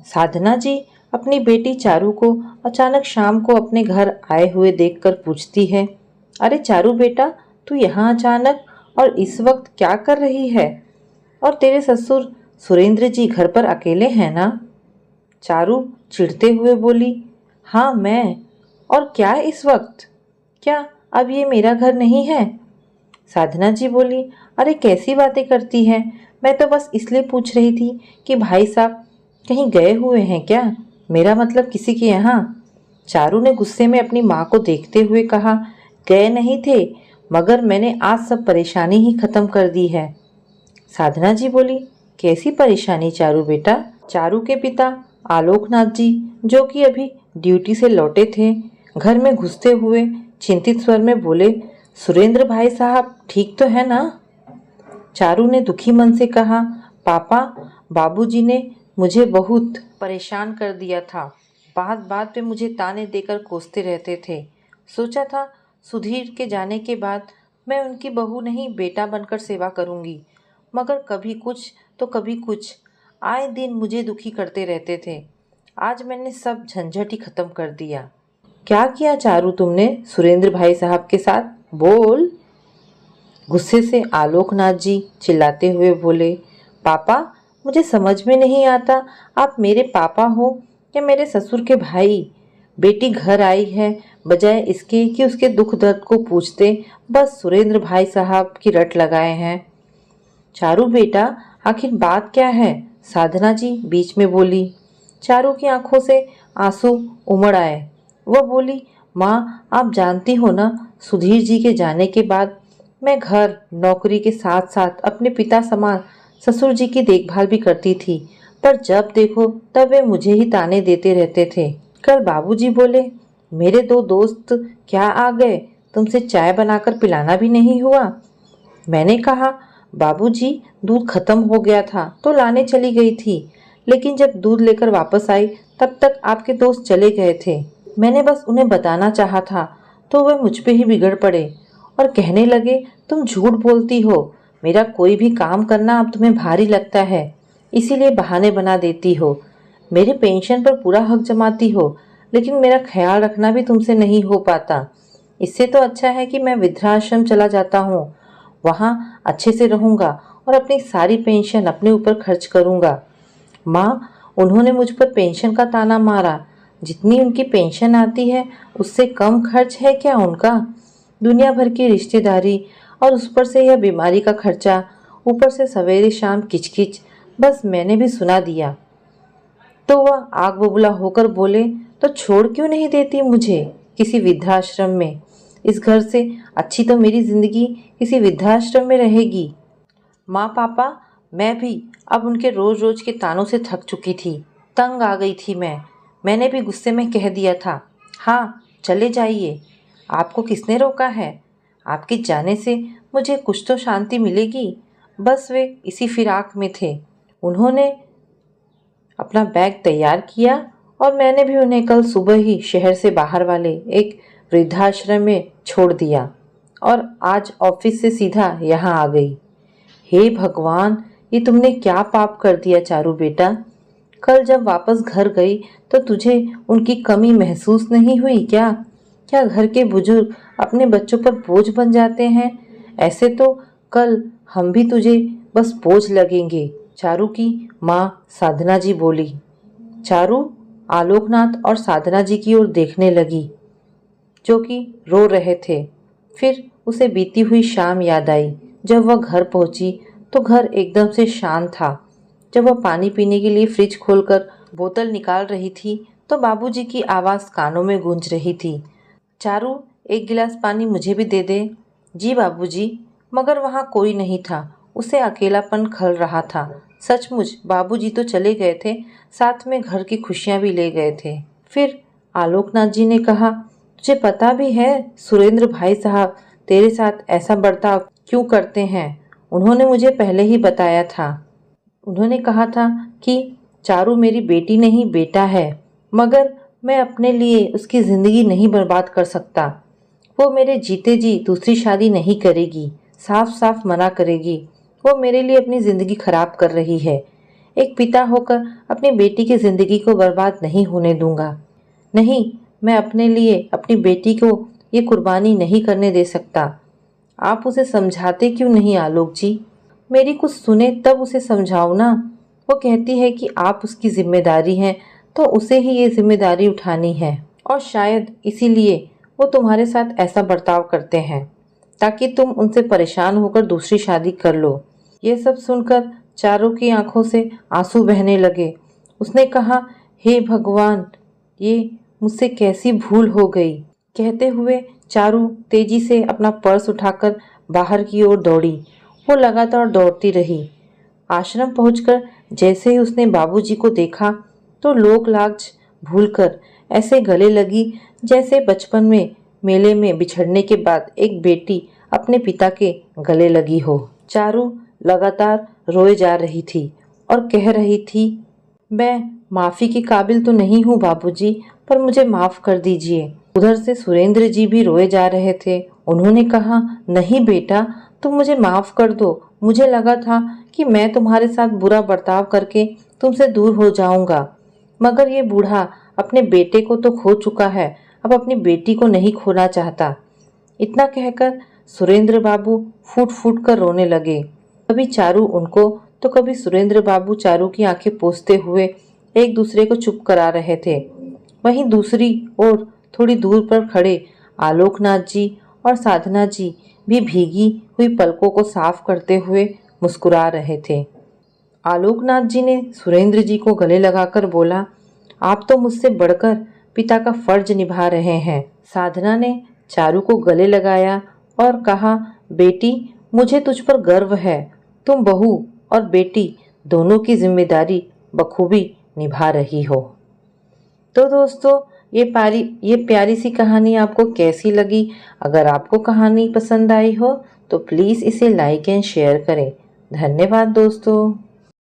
साधना जी अपनी बेटी चारू को अचानक शाम को अपने घर आए हुए देखकर पूछती है, अरे चारू बेटा, तू यहाँ अचानक और इस वक्त क्या कर रही है? और तेरे ससुर सुरेंद्र जी घर पर अकेले हैं ना? चारू चिढ़ते हुए बोली, हाँ मैं। और क्या इस वक्त? क्या अब ये मेरा घर नहीं है? साधना जी बोली, अरे कैसी बातें करती है? मैं तो बस इसलिए पूछ रही थी कि भाई साहब कहीं गए हुए हैं क्या? मेरा मतलब किसी के यहाँ। चारू ने गुस्से में अपनी माँ को देखते हुए कहा, गए नहीं थे, मगर मैंने आज सब परेशानी ही खत्म कर दी है। साधना जी बोली, कैसी परेशानी चारू बेटा? चारू के पिता आलोकनाथ जी, जो कि अभी ड्यूटी से लौटे थे, घर में घुसते हुए चिंतित स्वर में बोले, सुरेंद्र भाई साहब ठीक तो है ना? चारू ने दुखी मन से कहा, पापा, बाबूजी ने मुझे बहुत परेशान कर दिया था। बात बात पे मुझे ताने देकर कोसते रहते थे। सोचा था सुधीर के जाने के बाद मैं उनकी बहू नहीं बेटा बनकर सेवा करूंगी, मगर कभी कुछ तो कभी कुछ आए दिन मुझे दुखी करते रहते थे। आज मैंने सब झंझट ही खत्म कर दिया। क्या किया चारू तुमने सुरेंद्र भाई साहब के साथ? बोल। गुस्से से आलोकनाथ जी चिल्लाते हुए बोले, पापा, मुझे समझ में नहीं आता, आप मेरे पापा हो या मेरे ससुर के भाई? बेटी घर आई है, बजाय इसके कि उसके दुख दर्द को पूछते, बस सुरेंद्र भाई साहब की रट लगाए हैं। चारू बेटा, आखिर बात क्या है? साधना जी बीच में बोली। चारू की आंखों से आंसू उमड़ आए। वह बोली, माँ, आप जानती हो ना, सुधीर जी के जाने के बाद मैं घर नौकरी के साथ साथ अपने पिता समान ससुर जी की देखभाल भी करती थी, पर जब देखो तब वे मुझे ही ताने देते रहते थे। कल बाबूजी बोले, मेरे दो दोस्त क्या आ गए, तुमसे चाय बनाकर पिलाना भी नहीं हुआ? मैंने कहा, बाबूजी, दूध खत्म हो गया था तो लाने चली गई थी, लेकिन जब दूध लेकर वापस आई तब तक आपके दोस्त चले गए थे। मैंने बस उन्हें बताना चाहा था तो वे मुझ पे ही बिगड़ पड़े और कहने लगे, तुम झूठ बोलती हो, मेरा कोई भी काम करना अब तुम्हें भारी लगता है, इसीलिए बहाने बना देती हो। मेरे पेंशन पर पूरा हक जमाती हो, लेकिन मेरा ख्याल रखना भी तुमसे नहीं हो पाता। इससे तो अच्छा है कि मैं वृद्धाश्रम चला जाता हूँ, वहाँ अच्छे से रहूँगा और अपनी सारी पेंशन अपने ऊपर खर्च करूँगा। माँ, उन्होंने मुझ पर पेंशन का ताना मारा, जितनी उनकी पेंशन आती है उससे कम खर्च है क्या उनका? दुनिया भर की रिश्तेदारी और उस पर से यह बीमारी का खर्चा, ऊपर से सवेरे शाम किचकिच, बस मैंने भी सुना दिया। तो वह आग बबूला होकर बोले, तो छोड़ क्यों नहीं देती मुझे किसी वृद्धाश्रम में? इस घर से अच्छी तो मेरी जिंदगी किसी वृद्धाश्रम में रहेगी। माँ पापा, मैं भी अब उनके रोज रोज के तानों से थक चुकी थी, तंग आ गई थी मैंने भी गुस्से में कह दिया था, हाँ चले जाइए। आपको किसने रोका है? आपके जाने से मुझे कुछ तो शांति मिलेगी। बस वे इसी फिराक में थे। उन्होंने अपना बैग तैयार किया और मैंने भी उन्हें कल सुबह ही शहर से बाहर वाले एक वृद्धाश्रम में छोड़ दिया और आज ऑफिस से सीधा यहाँ आ गई। हे भगवान, ये तुमने क्या पाप कर दिया चारू बेटा? कल जब वापस घर गई तो तुझे उनकी कमी महसूस नहीं हुई क्या? क्या घर के बुजुर्ग अपने बच्चों पर बोझ बन जाते हैं? ऐसे तो कल हम भी तुझे बस बोझ लगेंगे। चारू की माँ साधना जी बोली। चारू आलोकनाथ और साधना जी की ओर देखने लगी, जो कि रो रहे थे। फिर उसे बीती हुई शाम याद आई। जब वह घर पहुंची तो घर एकदम से शांत था। जब वह पानी पीने के लिए फ्रिज खोलकर बोतल निकाल रही थी तो बाबूजी की आवाज़ कानों में गूंज रही थी, चारू, एक गिलास पानी मुझे भी दे दे। जी बाबूजी। मगर वहाँ कोई नहीं था। उसे अकेलापन खल रहा था। सचमुच बाबूजी तो चले गए थे, साथ में घर की खुशियाँ भी ले गए थे। फिर आलोकनाथ जी ने कहा, तुझे पता भी है सुरेंद्र भाई साहब तेरे साथ ऐसा बर्ताव क्यों करते हैं? उन्होंने मुझे पहले ही बताया था। उन्होंने कहा था कि चारू मेरी बेटी नहीं बेटा है, मगर मैं अपने लिए उसकी ज़िंदगी नहीं बर्बाद कर सकता। वो मेरे जीते जी दूसरी शादी नहीं करेगी, साफ साफ मना करेगी। वो मेरे लिए अपनी ज़िंदगी खराब कर रही है। एक पिता होकर अपनी बेटी की जिंदगी को बर्बाद नहीं होने दूंगा। नहीं, मैं अपने लिए अपनी बेटी को ये कुर्बानी नहीं करने दे सकता। आप उसे समझाते क्यों नहीं आलोक जी? मेरी कुछ सुने तब उसे समझाओ ना। वो कहती है कि आप उसकी जिम्मेदारी हैं, तो उसे ही ये जिम्मेदारी उठानी है और शायद इसीलिए वो तुम्हारे साथ ऐसा बर्ताव करते हैं ताकि तुम उनसे परेशान होकर दूसरी शादी कर लो। ये सब सुनकर चारू की आंखों से आंसू बहने लगे। उसने कहा, हे भगवान, ये मुझसे कैसी भूल हो गई। कहते हुए चारू तेजी से अपना पर्स उठाकर बाहर की ओर दौड़ी। वो लगातार दौड़ती रही। आश्रम पहुंचकर जैसे ही उसने बाबूजी को देखा तो लोक लाज भूलकर ऐसे गले लगी जैसे बचपन में मेले में बिछड़ने के बाद एक बेटी अपने पिता के गले लगी हो। चारू लगातार रोए जा रही थी और कह रही थी, मैं माफ़ी के काबिल तो नहीं हूँ बाबूजी, पर मुझे माफ़ कर दीजिए। उधर से सुरेंद्र जी भी रोए जा रहे थे। उन्होंने कहा, नहीं बेटा, तुम मुझे माफ़ कर दो। मुझे लगा था कि मैं तुम्हारे साथ बुरा बर्ताव करके तुमसे दूर हो जाऊंगा, मगर ये बूढ़ा अपने बेटे को तो खो चुका है, अब अपनी बेटी को नहीं खोना चाहता। इतना कहकर सुरेंद्र बाबू फूट फूट कर रोने लगे। कभी चारू उनको तो कभी सुरेंद्र बाबू चारू की आंखें पोंछते हुए एक दूसरे को चुप करा रहे थे। वहीं दूसरी ओर थोड़ी दूर पर खड़े आलोकनाथ जी और साधना जी भी भीगी हुई पलकों को साफ करते हुए मुस्कुरा रहे थे। आलोकनाथ जी ने सुरेंद्र जी को गले लगाकर बोला, आप तो मुझसे बढ़कर पिता का फर्ज निभा रहे हैं। साधना ने चारू को गले लगाया और कहा, बेटी, मुझे तुझ पर गर्व है। तुम बहू और बेटी दोनों की जिम्मेदारी बखूबी निभा रही हो। तो दोस्तों, ये प्यारी सी कहानी आपको कैसी लगी? अगर आपको कहानी पसंद आई हो तो प्लीज़ इसे लाइक एंड शेयर करें। धन्यवाद दोस्तों।